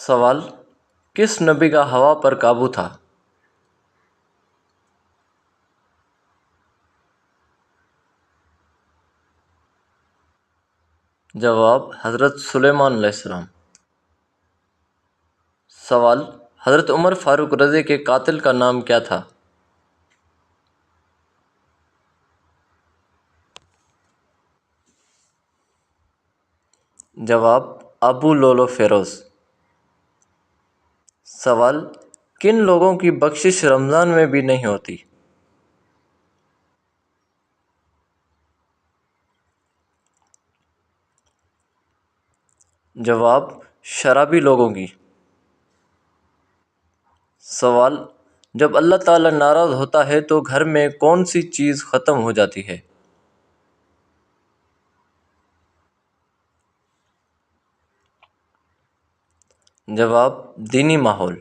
سوال: کس نبی کا ہوا پر قابو تھا؟ جواب: حضرت سلیمان علیہ السلام۔ سوال: حضرت عمر فاروق رضی کے قاتل کا نام کیا تھا؟ جواب: ابو لولو فیروز۔ سوال: کن لوگوں کی بخشش رمضان میں بھی نہیں ہوتی؟ جواب: شرابی لوگوں کی۔ سوال: جب اللہ تعالیٰ ناراض ہوتا ہے تو گھر میں کون سی چیز ختم ہو جاتی ہے؟ جواب: دینی ماحول۔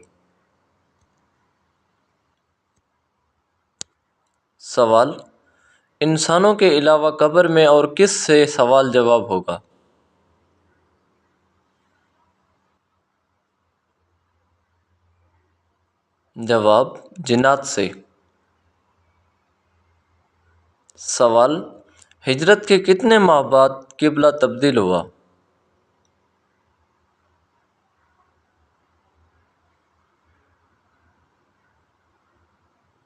سوال: انسانوں کے علاوہ قبر میں اور کس سے سوال جواب ہوگا؟ جواب: جنات سے۔ سوال: ہجرت کے کتنے ماہ بعد قبلہ تبدیل ہوا؟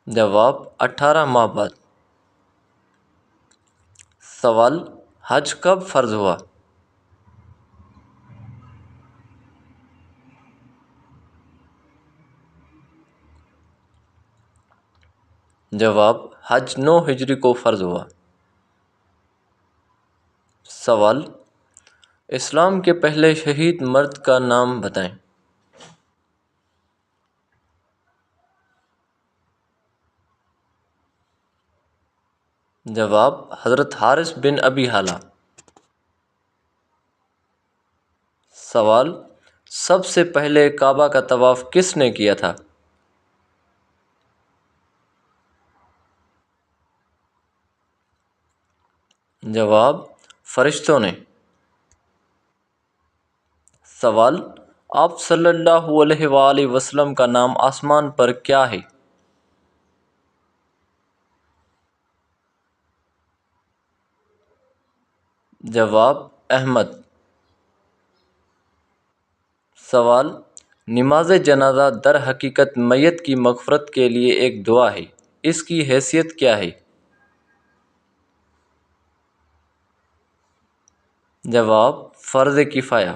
جواب: 18 ماہ بعد۔ سوال: حج کب فرض ہوا؟ جواب: حج 9 ہجری کو فرض ہوا۔ سوال: اسلام کے پہلے شہید مرد کا نام بتائیں۔ جواب: حضرت حارث بن ابی حالہ۔ سوال: سب سے پہلے کعبہ کا طواف کس نے کیا تھا؟ جواب: فرشتوں نے۔ سوال: آپ صلی اللہ علیہ وآلہ وسلم کا نام آسمان پر کیا ہے؟ جواب: احمد۔ سوال: نماز جنازہ در حقیقت میت کی مغفرت کے لیے ایک دعا ہے، اس کی حیثیت کیا ہے؟ جواب: فرض کفایہ۔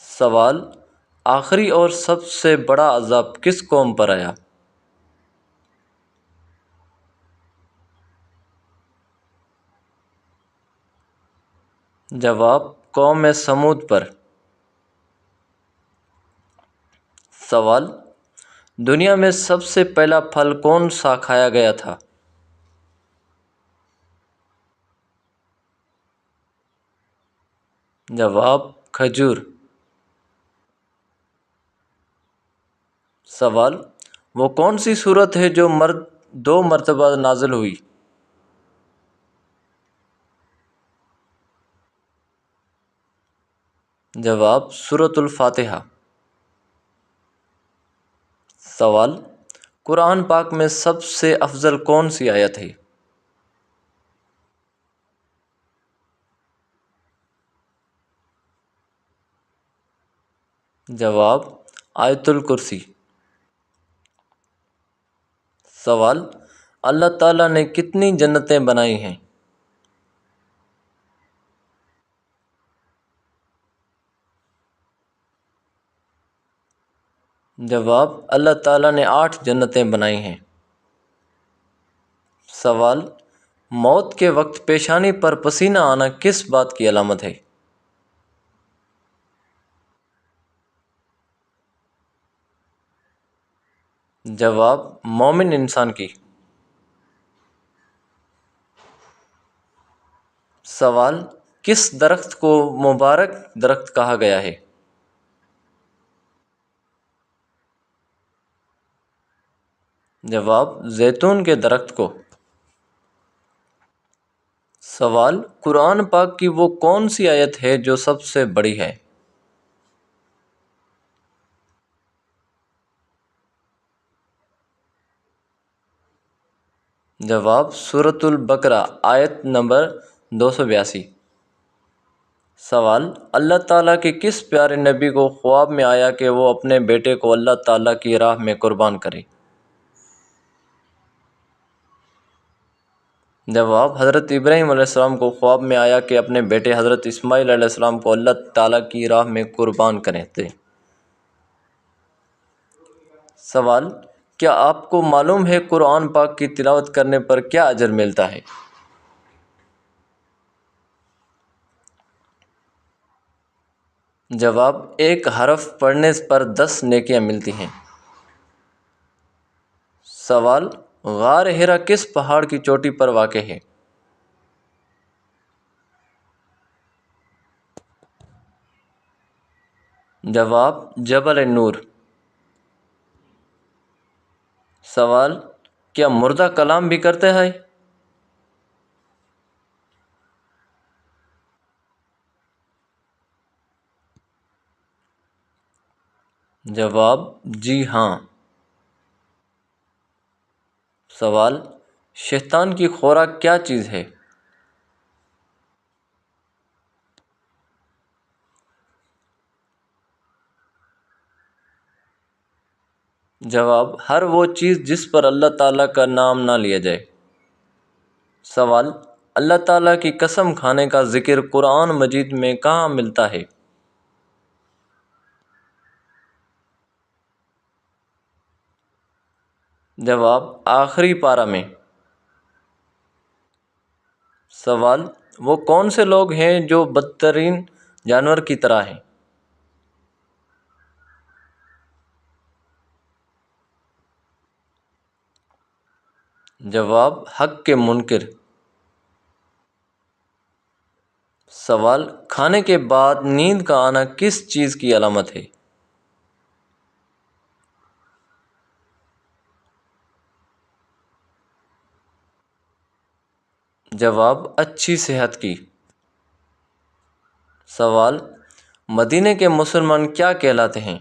سوال: آخری اور سب سے بڑا عذاب کس قوم پر آیا؟ جواب: قوم سمود پر۔ سوال: دنیا میں سب سے پہلا پھل کون سا کھایا گیا تھا؟ جواب: کھجور۔ سوال: وہ کون سی سورت ہے جو 2 مرتبہ نازل ہوئی؟ جواب: سورۃ الفاتحہ۔ سوال: قرآن پاک میں سب سے افضل کون سی آیت ہے؟ جواب: آیت الکرسی۔ سوال: اللہ تعالیٰ نے کتنی جنتیں بنائی ہیں؟ جواب: اللہ تعالیٰ نے 8 جنتیں بنائی ہیں۔ سوال: موت کے وقت پیشانی پر پسینہ آنا کس بات کی علامت ہے؟ جواب: مومن انسان کی۔ سوال: کس درخت کو مبارک درخت کہا گیا ہے؟ جواب: زیتون کے درخت کو۔ سوال: قرآن پاک کی وہ کون سی آیت ہے جو سب سے بڑی ہے؟ جواب سورۃ البقرہ آیت نمبر 282۔ سوال، اللہ تعالیٰ کے کس پیارے نبی کو خواب میں آیا کہ وہ اپنے بیٹے کو اللہ تعالیٰ کی راہ میں قربان کرے؟ جواب حضرت ابراہیم علیہ السلام کو خواب میں آیا کہ اپنے بیٹے حضرت اسماعیل علیہ السلام کو اللہ تعالیٰ کی راہ میں قربان کریں تھے۔ سوال، کیا آپ کو معلوم ہے قرآن پاک کی تلاوت کرنے پر کیا اجر ملتا ہے؟ جواب، ایک حرف پڑھنے پر 10 نیکیاں ملتی ہیں۔ سوال، غار ہرا کس پہاڑ کی چوٹی پر واقع ہے؟ جواب، جبل نور۔ سوال، کیا مردہ کلام بھی کرتے ہیں؟ جواب، جی ہاں۔ سوال، شیطان کی خوراک کیا چیز ہے؟ جواب، ہر وہ چیز جس پر اللہ تعالیٰ کا نام نہ لیا جائے۔ سوال، اللہ تعالیٰ کی قسم کھانے کا ذکر قرآن مجید میں کہاں ملتا ہے؟ جواب، آخری پارہ میں۔ سوال، وہ کون سے لوگ ہیں جو بدترین جانور کی طرح ہیں؟ جواب، حق کے منکر۔ سوال، کھانے کے بعد نیند کا آنا کس چیز کی علامت ہے؟ جواب، اچھی صحت کی۔ سوال، مدینے کے مسلمان کیا کہلاتے ہیں؟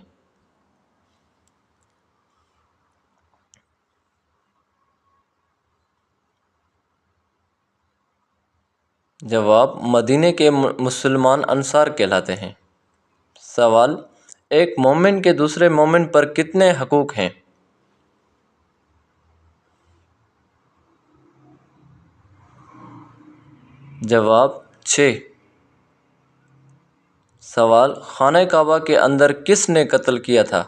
جواب، مدینے کے مسلمان انصار کہلاتے ہیں۔ سوال، ایک مومن کے دوسرے مومن پر کتنے حقوق ہیں؟ جواب، 6۔ سوال، خانہ کعبہ کے اندر کس نے قتل کیا تھا؟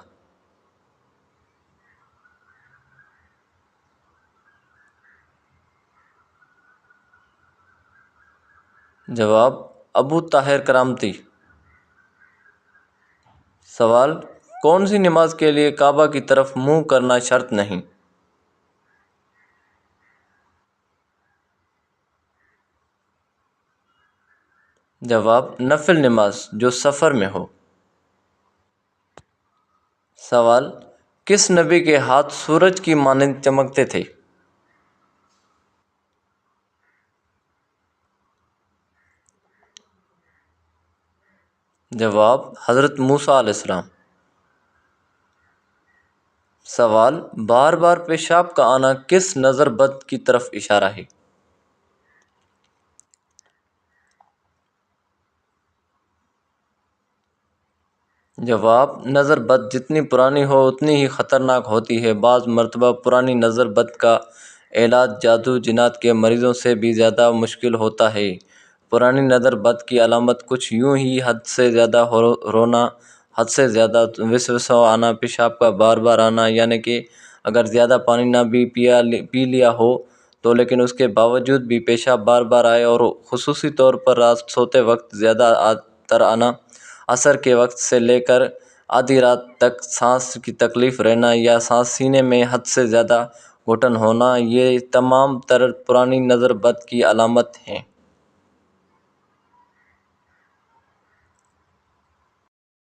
جواب، ابو طاہر کرامتی۔ سوال، کون سی نماز کے لیے کعبہ کی طرف منہ کرنا شرط نہیں؟ جواب، نفل نماز جو سفر میں ہو۔ سوال، کس نبی کے ہاتھ سورج کی مانند چمکتے تھے؟ جواب، حضرت موسیٰ علیہ السلام۔ سوال، بار بار پیشاب کا آنا کس نظر بد کی طرف اشارہ ہے؟ جواب، نظر بد جتنی پرانی ہو اتنی ہی خطرناک ہوتی ہے۔ بعض مرتبہ پرانی نظر بد کا علاج جادو جنات کے مریضوں سے بھی زیادہ مشکل ہوتا ہے۔ پرانی نظر بد کی علامت کچھ یوں ہی حد سے زیادہ رونا، حد سے زیادہ وسوسہ آنا، پیشاب کا بار بار آنا، یعنی کہ اگر زیادہ پانی نہ بھی پی لیا ہو تو لیکن اس کے باوجود بھی پیشاب بار بار آئے، اور خصوصی طور پر رات سوتے وقت زیادہ تر آنا، عصر کے وقت سے لے کر آدھی رات تک سانس کی تکلیف رہنا، یا سانس سینے میں حد سے زیادہ گھٹن ہونا، یہ تمام تر پرانی نظر بد کی علامت ہیں۔